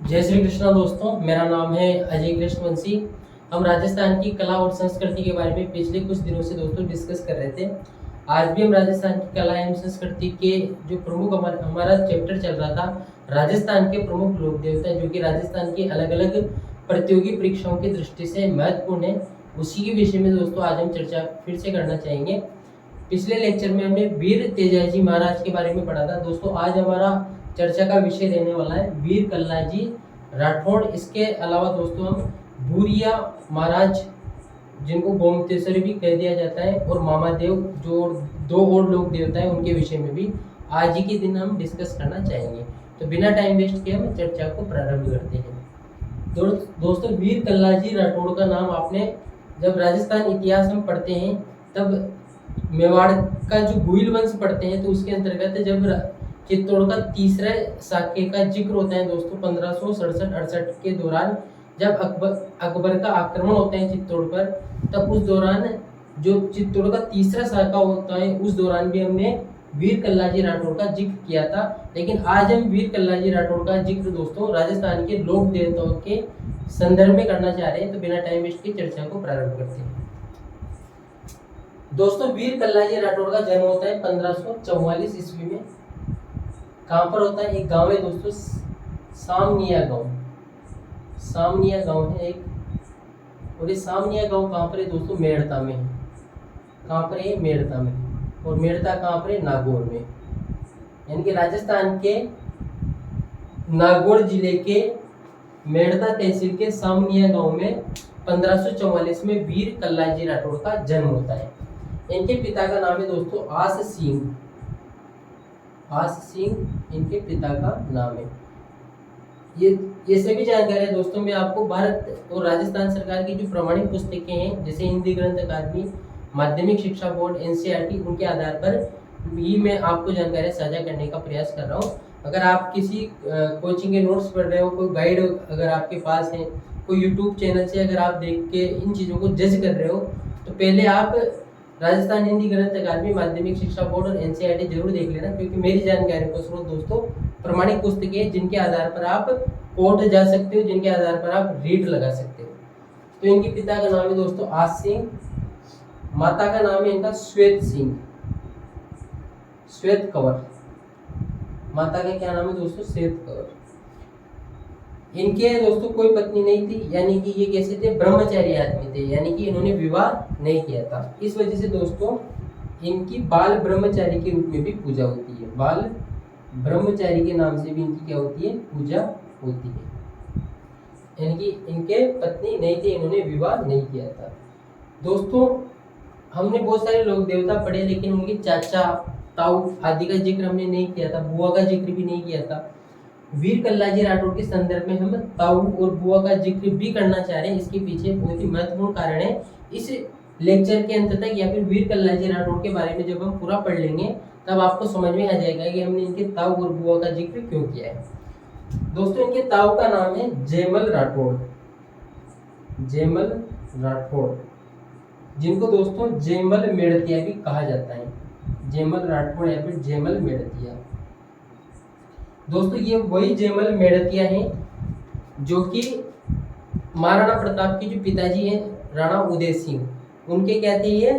जय श्री कृष्णा दोस्तों, मेरा नाम है अजय कृष्णवंशी। हम राजस्थान की कला और संस्कृति के बारे में पिछले कुछ दिनों से दोस्तों डिस्कस कर रहे थे। आज भी हम राजस्थान की कला एवं संस्कृति के जो प्रमुख हमारा चैप्टर चल रहा था, राजस्थान के प्रमुख लोक देवता जो कि राजस्थान की अलग अलग प्रतियोगी परीक्षाओं की दृष्टि से महत्वपूर्ण है, उसी के विषय में दोस्तों आज हम चर्चा फिर से करना चाहेंगे। पिछले लेक्चर में हमने वीर तेजाजी महाराज के बारे में पढ़ा था दोस्तों। आज हमारा चर्चा का विषय रहने वाला है वीर कल्लाजी राठौड़। इसके अलावा दोस्तों हम भूरिया महाराज, जिनको गोमतेश्वरी भी कह दिया जाता है, और मामादेव, जो दो और लोक देवता है, उनके विषय में भी आज ही के दिन हम डिस्कस करना चाहेंगे। तो बिना टाइम वेस्ट किए हम चर्चा को प्रारंभ करते हैं। दोस्तों, वीर कल्लाजी राठौड़ का नाम आपने जब राजस्थान इतिहास हम पढ़ते हैं तब मेवाड़ का जो गुइल वंश पढ़ते हैं तो उसके अंतर्गत जब चित्तौड़ का तीसरे साके का जिक्र होता है दोस्तों 1567-68 के दौरान, जब अकबर का आक्रमण होता है चित्तौड़ पर, तब उस दौरान जो चित्तौड़ का तीसरा साका होता है उस दौरान भी हमने वीर कल्लाजी राठौड़ का जिक्र किया था। लेकिन आज हम वीर कल्लाजी राठौड़ का जिक्र दोस्तों राजस्थान के लोक देवताओं के संदर्भ में करना चाह रहे हैं। तो बिना टाइम वेस्ट की चर्चा को प्रारंभ करते हैं। दोस्तों, वीर कल्लाजी राठौड़ का जन्म होता है 1544 ईस्वी में। कहाँ पर होता है? एक गांव है दोस्तों, सामनिया गांव। सामनिया गांव है एक, और ये सामनिया गांव कहाँ पर है दोस्तों? मेड़ता में है। कहाँ पर है? मेड़ता में। और मेड़ता कहाँ पर है? नागौर में। यानी कि राजस्थान के नागौर जिले के मेड़ता तहसील के सामनिया गांव में 1544 में वीर कल्लाजी राठौड़ का जन्म होता है। इनके पिता का नाम है दोस्तों आस सिंह। आस सिंह इनके पिता का नाम है। ये सभी जानकारी है दोस्तों मैं आपको भारत और राजस्थान सरकार की जो प्रमाणित पुस्तकें हैं, जैसे हिंदी ग्रंथ अकादमी, माध्यमिक शिक्षा बोर्ड, एनसीईआरटी, उनके आधार पर ही मैं आपको जानकारी साझा करने का प्रयास कर रहा हूँ। अगर आप किसी कोचिंग के नोट्स पढ़ रहे हो, कोई गाइड अगर आपके पास है, कोई यूट्यूब चैनल से अगर आप देख के इन चीज़ों को जज कर रहे हो, तो पहले आप राजस्थान हिंदी ग्रंथ अकादमी, माध्यमिक शिक्षा बोर्ड और एनसीईआरटी जरूर देख लेना, क्योंकि मेरी जानकारी को स्रोत दोस्तों प्रमाणिक पुस्तकें जिनके आधार पर आप कोर्ट जा सकते हो, जिनके आधार पर आप रीड लगा सकते हो। तो इनके पिता का नाम है दोस्तों आस सिंह, माता का नाम है इनका श्वेत सिंह, श्वेत कंवर। माता का क्या नाम है दोस्तों? श्वेत कंवर। इनके दोस्तों कोई पत्नी नहीं थी, यानी कि ये कैसे थे? ब्रह्मचारी आदमी थे, यानी कि इन्होंने विवाह नहीं किया था। इस वजह से दोस्तों इनकी बाल ब्रह्मचारी के रूप में भी पूजा होती है। बाल ब्रह्मचारी के नाम से भी इनकी क्या होती है? पूजा होती है। यानी कि इनके पत्नी नहीं थे, इन्होंने विवाह नहीं किया था। दोस्तों, हमने बहुत सारे लोक देवता पढ़े, लेकिन उनके चाचा, ताऊ आदि का जिक्र हमने नहीं किया था, बुआ का जिक्र भी नहीं किया था। वीर कल्लाजी राठौड़ के संदर्भ में हम ताऊ और बुआ का जिक्र भी करना चाह रहे हैं। इसके पीछे बहुत ही महत्वपूर्ण कारण है। इस लेक्चर के अंत तक या फिर वीर कल्लाजी राठौड़ के बारे में जब हम पूरा पढ़ लेंगे तब आपको समझ में आ जाएगा कि हमने इनके ताऊ और बुआ का जिक्र क्यों किया है। दोस्तों, इनके ताऊ का नाम है जयमल राठौड़। जयमल राठौड़, जिनको दोस्तों जयमल मेड़तिया भी कहा जाता है। जयमल राठौड़ या फिर जयमल मेड़तिया। दोस्तों, ये वही जयमल मेड़तिया हैं जो कि महाराणा प्रताप के जो पिताजी हैं राणा उदय सिंह, उनके क्या थे? ये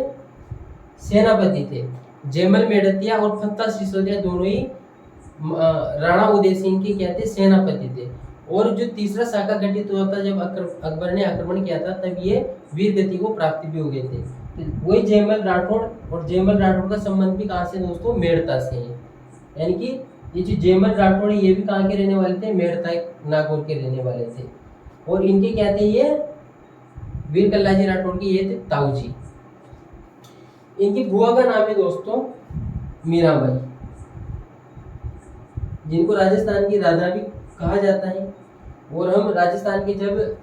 सेनापति थे। जयमल मेड़तिया और फत्ता सिसोदिया दोनों ही राणा उदय सिंह के क्या थे? सेनापति थे। और जो तीसरा साका गठित हुआ था जब अकबर ने आक्रमण किया था, तब ये वीर गति को प्राप्त भी हो गए थे। तो वही जयमल राठौड़, और जयमल राठौड़ का संबंध भी कहाँ से दोस्तों? मेड़ता से है। यानी कि ये जो जयमल राठौड़ ये भी कहाँ के रहने वाले थे? मेड़ता नागौर के रहने वाले थे। और इनके क्या थे? ये वीर कल्लाजी राठौड़ के ये थे ताऊ जी। इनकी बुआ का नाम है दोस्तों मीराबाई, जिनको राजस्थान की राधा भी कहा जाता है। और हम राजस्थान के जब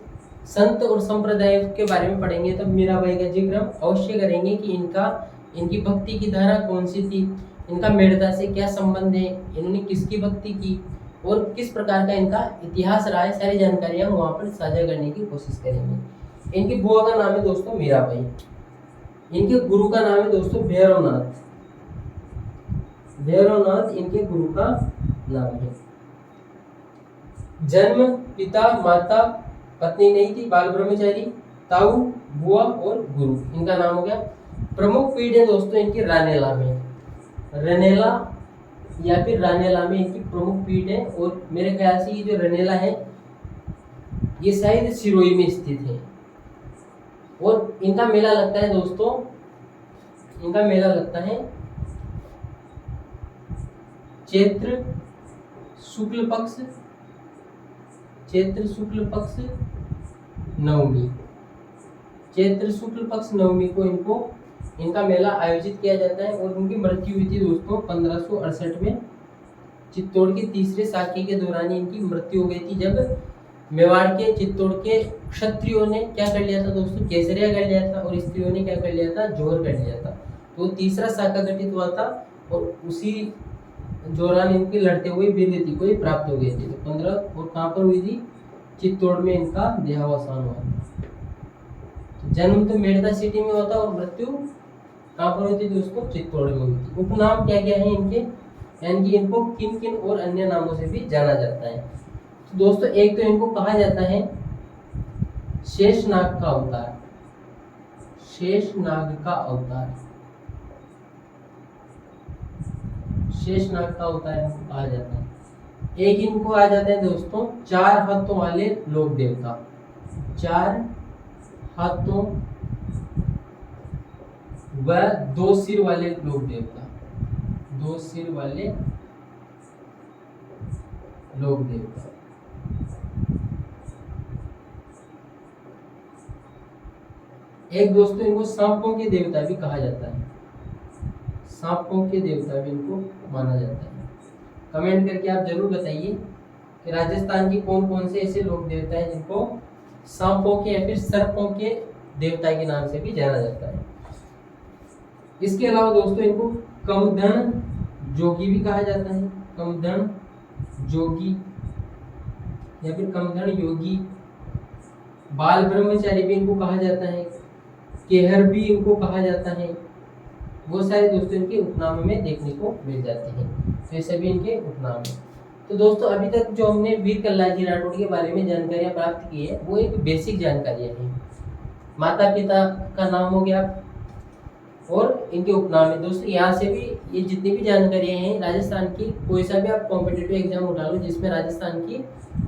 संत और संप्रदाय के बारे में पढ़ेंगे तब मीराबाई का जिक्र हम अवश्य करेंगे कि इनकी भक्ति की धारा कौन सी थी, इनका मेड़ता से क्या संबंध है, इन्होंने किसकी भक्ति की और किस प्रकार का इनका इतिहास रहा है, सारी जानकारियां हम वहाँ पर साझा करने की कोशिश करेंगे। इनकी बुआ का नाम है दोस्तों मीराबाई। इनके गुरु का नाम है दोस्तों भैरवनाथ। भैरवनाथ इनके गुरु का नाम है। जन्म, पिता, माता, पत्नी नहीं थी, बाल ब्रह्मचारी, ताऊ, बुआ और गुरु, इनका नाम हो गया। प्रमुख पीढ़ है दोस्तों इनकी रानेला में, रनेला या फिर रानेला में इनकी प्रमुख पीठ है। और मेरे ख्याल से ये जो रनेला है ये शायद सिरोही में स्थित है। और इनका मेला लगता है दोस्तों, इनका मेला लगता है चैत्र शुक्ल पक्ष, चैत्र शुक्ल पक्ष नवमी, चैत्र शुक्ल पक्ष नवमी को इनका मेला आयोजित किया जाता है। और उनकी मृत्यु हुई थी दोस्तों 1568 में। चित्तौड़ के तीसरे साके के दौरान इनकी मृत्यु हो गई थी, जब मेवाड़ के चित्तौड़ के क्षत्रियों ने क्या कर लिया था दोस्तों, केसरिया कर लिया था, और स्त्रियों ने क्या कर लिया था, जोहर कर लिया था। तो तीसरा साका गठित हुआ था और उसी दौरान इनकी लड़ते हुए वीरगति को प्राप्त हो गई थी। तो 15 और कहाँ पर हुई थी, चित्तौड़ में इनका देहावसान हुआ था। तो जन्म तो मेड़ता सिटी में होता और मृत्यु कहाँ पर हुई थी दोस्तों, चित्तौड़ में हुई थी। उपनाम क्या क्या है इनके, यानी कि इनको किन किन और अन्य नामों से भी जाना जाता है। तो दोस्तों एक तो इनको कहा जाता है शेषनाग का अवतार, शेषनाग का अवतार, शेषनाग का अवतार इनको कहा जाता है। एक इनको आ जाता है दोस्तों 4 हाथों वाले लोक देवता, 4 हाथों व 2 सिर वाले लोक देवता, 2 सिर वाले लोक देवता। एक दोस्तों इनको सांपों के देवता भी कहा जाता है, सांपों के देवता भी इनको माना जाता है। कमेंट करके आप जरूर बताइए कि राजस्थान की कौन कौन से ऐसे लोक देवता हैं जिनको सांपों के या फिर सर्पों के देवता के नाम से भी जाना जाता है। इसके अलावा दोस्तों इनको कमदन जोगी भी कहा जाता है, कमदन जोगी या फिर कमदन योगी। बाल ब्रह्मचारी भी इनको कहा जाता है, केहर भी इनको कहा जाता है। वो सारे दोस्तों इनके उपनाम में देखने को मिल जाते हैं। तो ये सभी इनके उपनाम हैं। तो दोस्तों अभी तक जो हमने वीर कल्लाजी राठौड़ के बारे में जानकारियां प्राप्त की है वो एक बेसिक जानकारियां हैं। माता पिता का नाम हो गया और इनके उपनाम है। दोस्तों यहाँ से भी ये जितनी भी जानकारियां हैं राजस्थान की, कोई सा भी आप कॉम्पिटिटिव एग्जाम उठा लो जिसमें राजस्थान की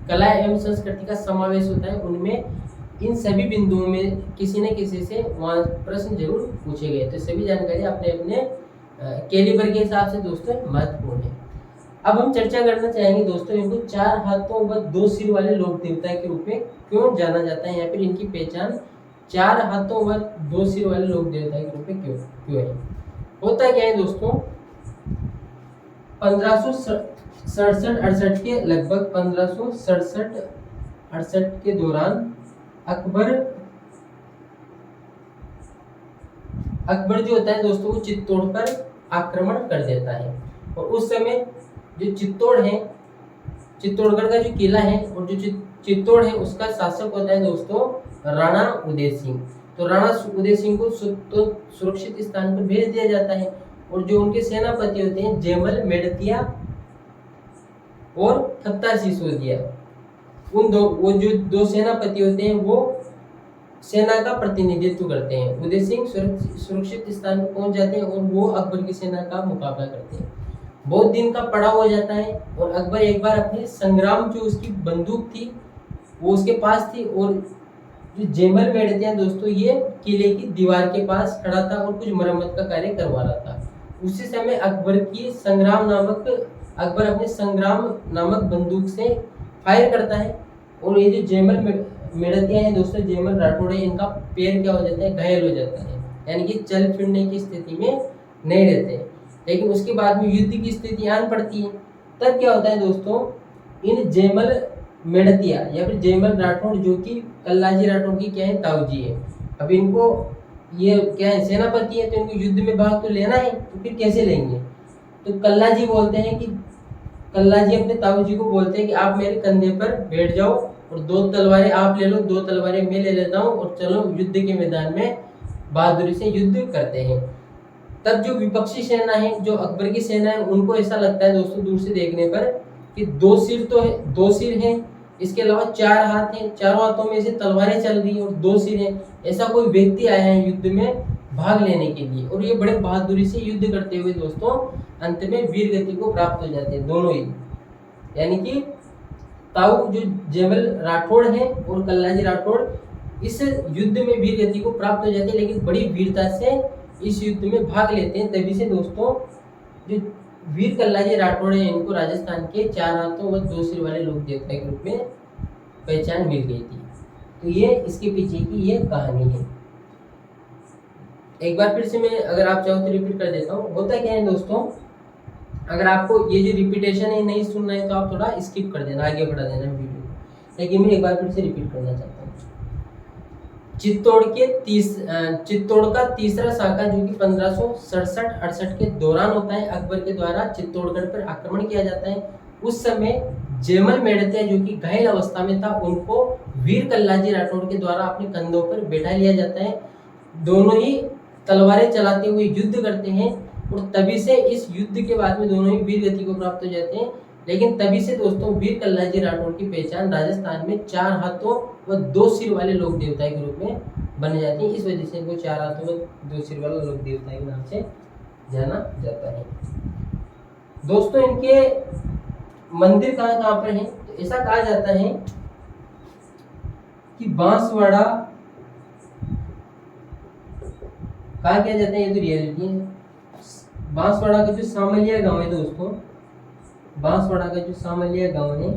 कला एवं संस्कृति का समावेश होता है, उनमें इन सभी बिंदुओं में किसी न किसी से वहाँ प्रश्न जरूर पूछे गए। तो सभी जानकारी अपने अपने कैलिबर के हिसाब से दोस्तों महत्वपूर्ण है। अब हम चर्चा करना चाहेंगे दोस्तों इनको 4 हाथों व 2 सिर वाले लोक देवता के रूप में क्यों जाना जाता है, या फिर इनकी पहचान 4 हाथों व 2 सिर वाले लोक देवता के रूप में क्यों है। होता क्या है दोस्तों, 1567-68 के लगभग 1567-68 के दौरान अकबर जो होता है दोस्तों वो चित्तौड़ पर आक्रमण कर देता है। और उस समय जो चित्तौड़ है, चित्तौड़गढ़ का जो किला है और जो चित्तौड़ है उसका शासक होता है दोस्तों राणा उदय सिंह। तो राणा उदय सिंह को सुरक्षित स्थान पर भेज दिया जाता है। और जो उनके सेनापति होते हैं जयमल मेड़तिया और थत्ता सिसोदिया, वो जो 2 सेनापति होते हैं वो सेना का प्रतिनिधित्व करते हैं। उदय सिंह सुरक्षित स्थान पर पहुंच जाते हैं और वो अकबर की सेना का मुकाबला करते हैं। बहुत दिन का पड़ाव हो जाता है और अकबर एक बार अपने संग्राम, जो उसकी बंदूक थी वो उसके पास थी, और जो जयमल मेड़तिया दोस्तों ये किले की दीवार के पास खड़ा था और कुछ मरम्मत का कार्य करवा रहा था। उसी समय अकबर अपने संग्राम नामक बंदूक से फायर करता है और ये जो जयमल मेड़तिया है दोस्तों, जयमल राठौड़ है, इनका पैर क्या हो जाता है, घायल हो जाता है, यानी कि चल फिरने की स्थिति में नहीं रहते। लेकिन उसके बाद में युद्ध की स्थिति आन पड़ती है। तब क्या होता है दोस्तों, इन जयमल मेड़तिया या फिर जयमल राठौड़ जो कि कल्लाजी राठौड़ की क्या है, ताऊजी है। अब इनको ये क्या है, सेनापति है, तो इनको युद्ध में भाग तो लेना है, तो फिर कैसे लेंगे। तो कल्लाजी बोलते हैं कि कल्लाजी अपने ताऊजी को बोलते हैं कि आप मेरे कंधे पर बैठ जाओ और 2 तलवारें आप ले लो, 2 तलवारें मैं ले लेता हूँ और चलो युद्ध के मैदान में बहादुरी से युद्ध करते हैं। तब जो विपक्षी सेना है, जो अकबर की सेना है, उनको ऐसा लगता है दोस्तों दूर से देखने पर कि 2 सिर तो है, 2 सिर हैं इसके अलावा 4 हाथ हैं, चारों हाथों में से तलवारें चल रही हैं और 2 सिर हैं। ऐसा कोई व्यक्ति आया है युद्ध में भाग लेने के लिए और ये बड़े बहादुरी से युद्ध करते हुए दोस्तों अंत में वीर गति को प्राप्त हो जाते हैं दोनों ही। यानी कि ताऊ जो जयमल राठौड़ है और कल्लाजी राठौड़ इस युद्ध में वीर गति को प्राप्त हो जाते हैं, लेकिन बड़ी वीरता से इस युद्ध में भाग लेते हैं। तभी से दोस्तों जो वीर कल्लाजी राठौड़ है इनको राजस्थान के 4 हाथों व 2 सिर वाले लोक देवता के रूप में पहचान मिल गई थी। तो ये इसके पीछे की ये कहानी है। एक बार फिर से मैं अगर आप चाहो तो रिपीट कर देता हूँ। होता क्या है दोस्तों, अगर आपको ये जो रिपीटेशन है नहीं सुनना है तो आप थोड़ा स्किप कर देना, आगे बढ़ा देना वीडियो, लेकिन मैं एक बार फिर से रिपीट करना चाहता हूँ। चित्तौड़ का तीसरा शाखा जो कि 1567-68 के दौरान होता है, अकबर के द्वारा चित्तौड़गढ़ पर आक्रमण किया जाता है। उस समय जयमल मेड़ते जो कि घायल अवस्था में था उनको वीर कल्लाजी राठौड़ के द्वारा अपने कंधों पर बैठा लिया जाता है। दोनों ही तलवारें चलाते हुए युद्ध करते हैं और तभी से इस युद्ध के बाद में दोनों ही वीर गति को प्राप्त हो जाते हैं। लेकिन तभी से दोस्तों वीर कल्लाजी राठौड़ की पहचान राजस्थान में 4 हाथों व 2 सिर वाले लोक देवता के रूप में बन जाती है। इस वजह से इनको 4 हाथों व 2 सिर वाला लोक देवता के नाम से जाना जाता है। दोस्तों इनके मंदिर कहाँ कहाँ पर हैं, तो ऐसा कहा जाता है कि बांसवाड़ा कहा किया जाता है, ये तो रियलिटी है। बांसवाड़ा का जो सामलिया गांव है दोस्तों, बांसवाड़ा का जो सामलिया गांव है,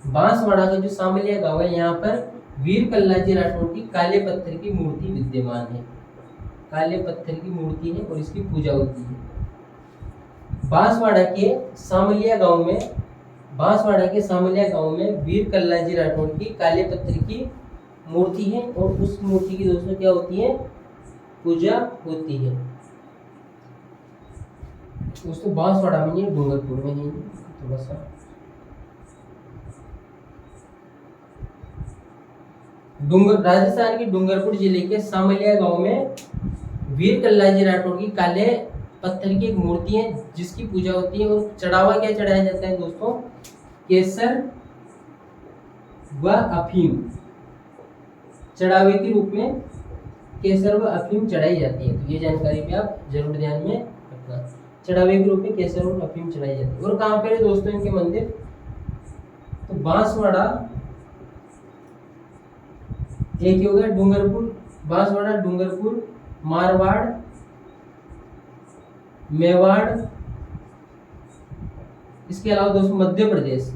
बांसवाड़ा का जो सामलिया गांव है, यहाँ पर वीर कल्लाजी राठौड़ की काले पत्थर की मूर्ति विद्यमान है। काले पत्थर की मूर्ति है और इसकी पूजा होती है। बांसवाड़ा के सामलिया गांव में वीर कल्लाजी राठौड़ की काले पत्थर की मूर्ति है और उस मूर्ति की दोस्तों क्या होती है, पूजा होती है। दोस्तों बांसवाड़ा में नहीं, डूंगरपुर में नहीं, थोड़ा सा राजस्थान के डूंगरपुर जिले के सामलिया गांव में वीर कल्लाजी राठौड़ की काले पत्थर की एक मूर्ति है जिसकी पूजा होती है। और चढ़ावा क्या चढ़ाया जाता है दोस्तों, केसर व अफीम, चढ़ावे के रूप में केसर व अफीम चढ़ाई जाती है। तो ये जानकारी भी आप जरूर ध्यान में रखना, चढ़ावे के रूप में केसर और अफीम चढ़ाई जाती है। और कहाँ पे है दोस्तों इनके मंदिर, तो बांसवाड़ा एक हो गया, डूंगरपुर, बांसवाड़ा, डूंगरपुर, मारवाड़, मेवाड़, इसके अलावा दोस्तों मध्य प्रदेश,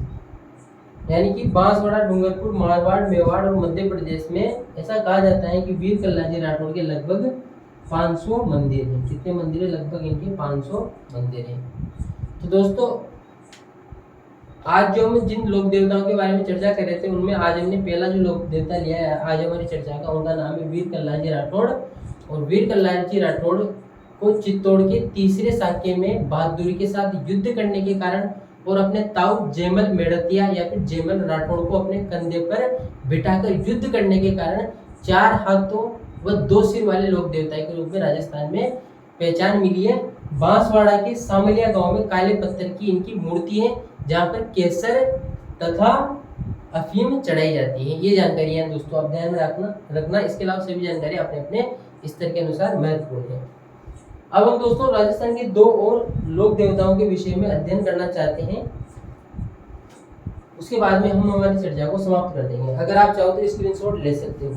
यानी कि बांसवाड़ा, डूंगरपुर, मारवाड़, मेवाड़ और मध्य प्रदेश में ऐसा कहा जाता है कि वीर कल्लाजी राठौड़ के लगभग 500 मंदिर हैं। कितने मंदिर है, लगभग इनके 500 मंदिर हैं। तो दोस्तों आज जो हम जिन लोक देवताओं के बारे में चर्चा कर रहे थे उनमें आज हमने पहला जो लोक देवता लिया है आज हमारी चर्चा का, उनका नाम है वीर कल्लाजी राठौड़। और वीर कल्लाजी राठौड़ को चित्तौड़ के तीसरे शाखे में बहादुरी के साथ युद्ध करने के कारण और अपने ताऊ जयमल मेड़तिया या फिर जयमल राठौड़ को अपने कंधे पर बिठाकर युद्ध करने के कारण 4 हाथों व 2 सिर वाले लोक देवता के रूप में राजस्थान में पहचान मिली है। बांसवाड़ा के सामलिया गांव में काले पत्थर की इनकी मूर्ति है जहां पर केसर तथा अफीम चढ़ाई जाती है। ये जानकारी है दोस्तों, आप ध्यान में रखना। इसके अलावा सभी जानकारी अपने अपने स्तर के अनुसार महत्वपूर्ण है। अब हम दोस्तों राजस्थान के 2 और लोक देवताओं के विषय में अध्ययन करना चाहते हैं, उसके बाद में हम हमारी चर्चा को समाप्त कर देंगे। अगर आप चाहो तो स्क्रीनशॉट ले सकते हो।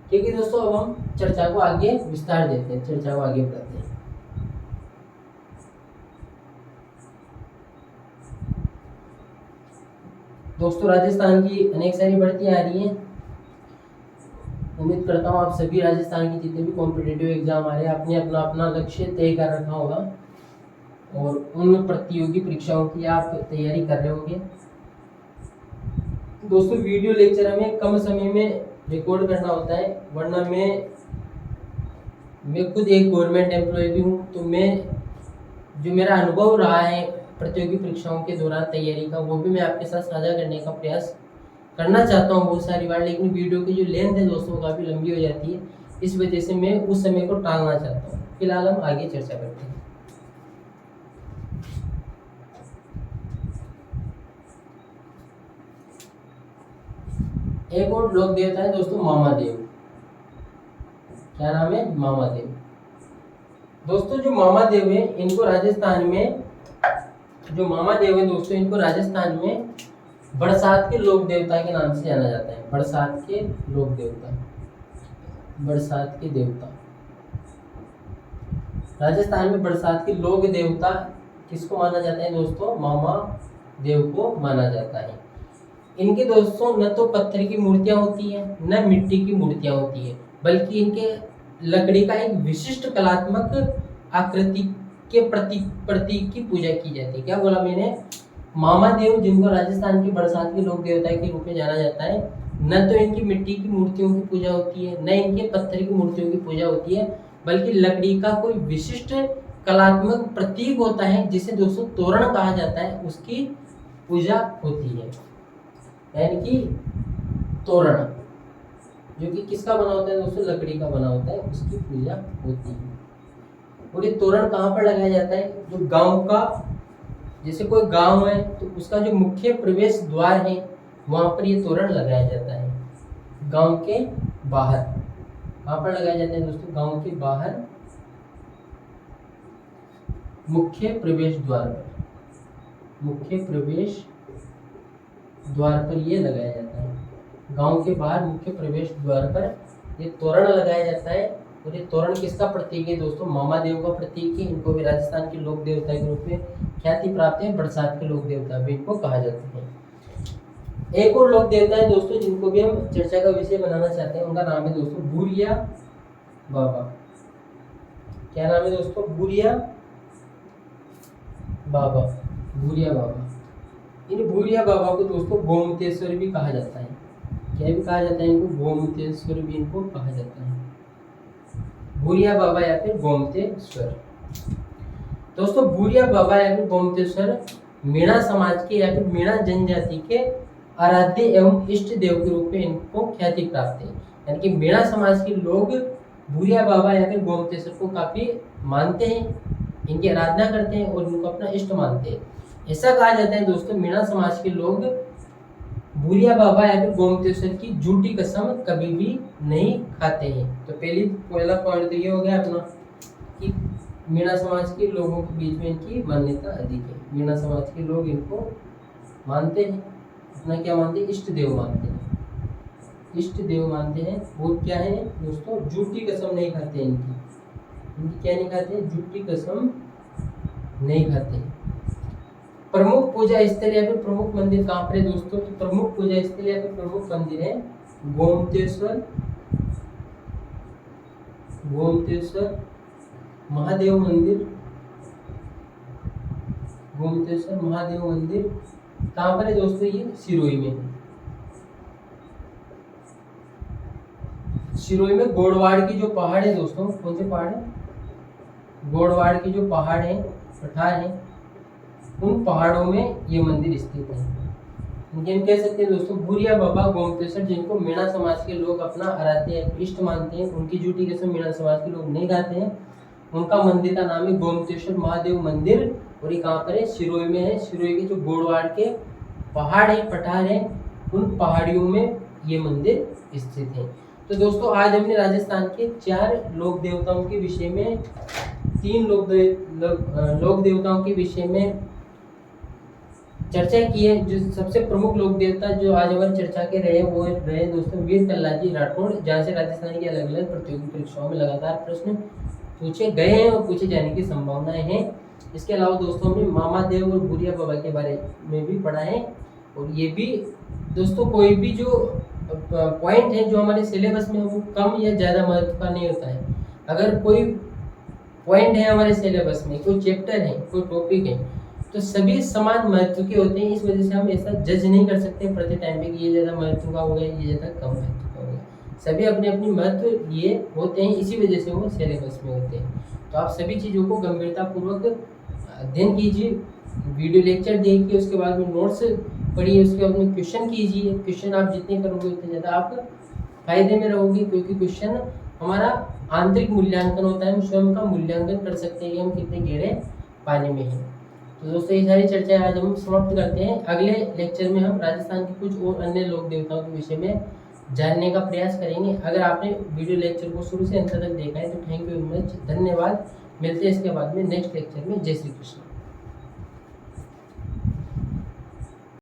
ठीक है दोस्तों, अब हम चर्चा को आगे विस्तार देते हैं, चर्चा को आगे बढ़ाते हैं। दोस्तों राजस्थान की अनेक सारी भर्तियां आ रही हैं। उम्मीद करता हूँ आप सभी राजस्थान की जितने भी कॉम्पिटिटिव एग्जाम आ रहे हैं आपने अपना अपना लक्ष्य तय कर रखा होगा और उन प्रतियोगी परीक्षाओं की आप तैयारी कर रहे होंगे। दोस्तों वीडियो लेक्चर हमें कम समय में रिकॉर्ड करना होता है, वरना मैं खुद एक गवर्नमेंट एम्प्लॉय भी हूँ। तो मैं जो मेरा अनुभव रहा है प्रतियोगी परीक्षाओं के दौरान तैयारी का, वो भी मैं आपके साथ साझा करने का प्रयास करना चाहता हूँ बहुत सारी बार, लेकिन वीडियो की जो लेंथ है दोस्तों काफ़ी लंबी हो जाती है, इस वजह से मैं उस समय को टालना चाहता हूँ। फिलहाल हम आगे चर्चा करते हैं। एक और लोक देवता है दोस्तों मामादेव। क्या नाम है? मामादेव। दोस्तों जो मामादेव है इनको राजस्थान में, जो मामादेव है दोस्तों इनको राजस्थान में बरसात के लोक देवता के नाम से जाना जाता है। बरसात के लोक देवता, बरसात के देवता। राजस्थान में बरसात के लोक देवता किसको माना जाता है दोस्तों? मामा देव को माना जाता है। इनके दोस्तों न तो पत्थर की मूर्तियां होती हैं न मिट्टी की मूर्तियां होती है, बल्कि इनके लकड़ी का एक विशिष्ट कलात्मक आकृति के प्रतीक की पूजा की जाती है। क्या बोला मैंने? मामादेव जिनको राजस्थान की बरसात के लोक देवता के रूप में जाना जाता है, न तो इनकी मिट्टी की मूर्तियों की पूजा होती है, न इनके पत्थर की मूर्तियों की पूजा होती है, बल्कि लकड़ी का कोई विशिष्ट कलात्मक प्रतीक होता है जिसे दोस्तों तोरण कहा जाता है, उसकी पूजा होती है। यानी कि तोरण जो कि किसका बना होता है दोस्तों? लकड़ी का बना होता है, उसकी पूजा होती है। और ये तोरण कहाँ पर लगाया जाता है? जो गांव का, जैसे कोई गांव है तो उसका जो मुख्य प्रवेश द्वार है वहां पर ये तोरण लगाया जाता है। गांव के बाहर कहाँ पर लगाया जाता है दोस्तों? गांव के बाहर मुख्य प्रवेश द्वार पर, मुख्य प्रवेश द्वार पर ये लगाया जाता है। गांव के बाहर मुख्य प्रवेश द्वार पर ये तोरण लगाया जाता है। और ये तोरण किसका प्रतीक है दोस्तों? मामादेव का प्रतीक है। इनको भी राजस्थान के लोक देवता के रूप में ख्याति प्राप्त है, बरसात के लोक देवता भी इनको कहा जाता है। एक और लोक देवता है दोस्तों जिनको भी हम चर्चा का विषय बनाना चाहते हैं, उनका नाम है दोस्तों भूरिया बाबा। क्या नाम है दोस्तों? भूरिया बाबा। भूरिया बाबा, इन भूरिया बाबा को दोस्तों गोमतेश्वर भी कहा जाता है। क्या भी कहा जाता है इनको? गोमतेश्वर भी इनको कहा जाता है। भूरिया बाबा या फिर गोमतेश्वर। दोस्तों भूरिया बाबा या फिर गोमतेश्वर मीणा समाज के या फिर मीणा जनजाति के आराध्य एवं इष्ट देव के रूप में इनको ख्याति प्राप्त है। यानी कि मीणा समाज के लोग भूरिया बाबा या फिर गोमतेश्वर को काफी मानते हैं, इनकी आराधना करते हैं और इनको अपना इष्ट मानते हैं। ऐसा कहा जाता है दोस्तों मिणा समाज के लोग भूरिया बाबा या फिर गोमतेश्वर की झूठी कसम कभी भी नहीं खाते हैं। तो पहला पॉइंट तो ये हो गया अपना कि मीणा समाज के लोगों के बीच में इनकी मान्यता अधिक है। मीणा समाज के लोग इनको मानते हैं, अपना क्या मानते हैं? इष्ट देव मानते हैं, इष्ट देव मानते हैं। और क्या है दोस्तों? झूठी कसम नहीं खाते इनकी क्या नहीं खाते? झूठी कसम नहीं खाते। प्रमुख पूजा स्थल या फिर प्रमुख मंदिर कहाँ पर है दोस्तों? तो प्रमुख पूजा स्थल या फिर प्रमुख मंदिर है गोमतेश्वर, गोमतेश्वर महादेव मंदिर, गोमतेश्वर महादेव मंदिर कहाँ पर है दोस्तों? ये सिरोही में। सिरोही में गोड़वाड़ की जो पहाड़ है दोस्तों, कौन से पहाड़ है? गोड़वाड़ की जो पहाड़ है, पठार है, उन पहाड़ों में ये मंदिर स्थित है। हम कह सकते हैं दोस्तों भूरिया बाबा गोमतेश्वर जिनको मीणा समाज के लोग अपना आराध्य इष्ट मानते हैं, उनकी झूठी कसम मीणा समाज के लोग नहीं खाते हैं। उनका मंदिर का नाम है गोमतेश्वर महादेव मंदिर और ये कहाँ पर है? सिरोही में है। सिरोही के जो गोड़वाड़ के पहाड़ है, पठार है, उन पहाड़ियों में ये मंदिर स्थित है। तो दोस्तों आज हमने राजस्थान के 4 लोक देवताओं के विषय में, 3 लोक देवताओं के विषय में चर्चा की है। जो सबसे प्रमुख लोक देवता जो आज हमारी चर्चा के रहे वो रहे दोस्तों वीर कल्लाजी राठौड़, जहाँ से राजस्थान की अलग अलग प्रतियोगी परीक्षाओं में लगातार प्रश्न पूछे गए हैं और पूछे जाने की संभावनाएं हैं। इसके अलावा दोस्तों हमने मामादेव और भूरिया बाबा के बारे में भी पढ़ा है। और ये भी दोस्तों कोई भी जो पॉइंट है जो हमारे सिलेबस में वो कम या ज़्यादा महत्व का नहीं होता है। अगर कोई पॉइंट है हमारे सिलेबस में, कोई चैप्टर है, कोई टॉपिक है, तो सभी समान महत्व के होते हैं। इस वजह से हम ऐसा जज नहीं कर सकते प्रति टाइम पे कि ये ज़्यादा महत्व का होगा, ये ज़्यादा कम महत्व का होगा। सभी अपने अपनी महत्व लिए होते हैं, इसी वजह से वो सिलेबस में होते हैं। तो आप सभी चीज़ों को गंभीरतापूर्वक अध्ययन कीजिए वीडियो लेक्चर देखिए, उसके बाद में नोट्स पढ़िए, उसके बाद में क्वेश्चन कीजिए। क्वेश्चन आप जितने करोगे उतने ज़्यादा आप फायदे में रहोगे, क्योंकि क्वेश्चन हमारा आंतरिक मूल्यांकन होता है। हम स्वयं का मूल्यांकन कर सकते हैं कि हम कितने गहरे पानी में हैं। तो दोस्तों ये सारी चर्चाएं आज हम समाप्त करते हैं। अगले लेक्चर में हम राजस्थान के कुछ और अन्य लोक देवताओं के विषय में जानने का प्रयास करेंगे। अगर आपने वीडियो लेक्चर को शुरू से अंत तक देखा है तो थैंक यू वेरी मच, धन्यवाद। मिलते हैं इसके बाद में नेक्स्ट लेक्चर में। जय श्री कृष्ण।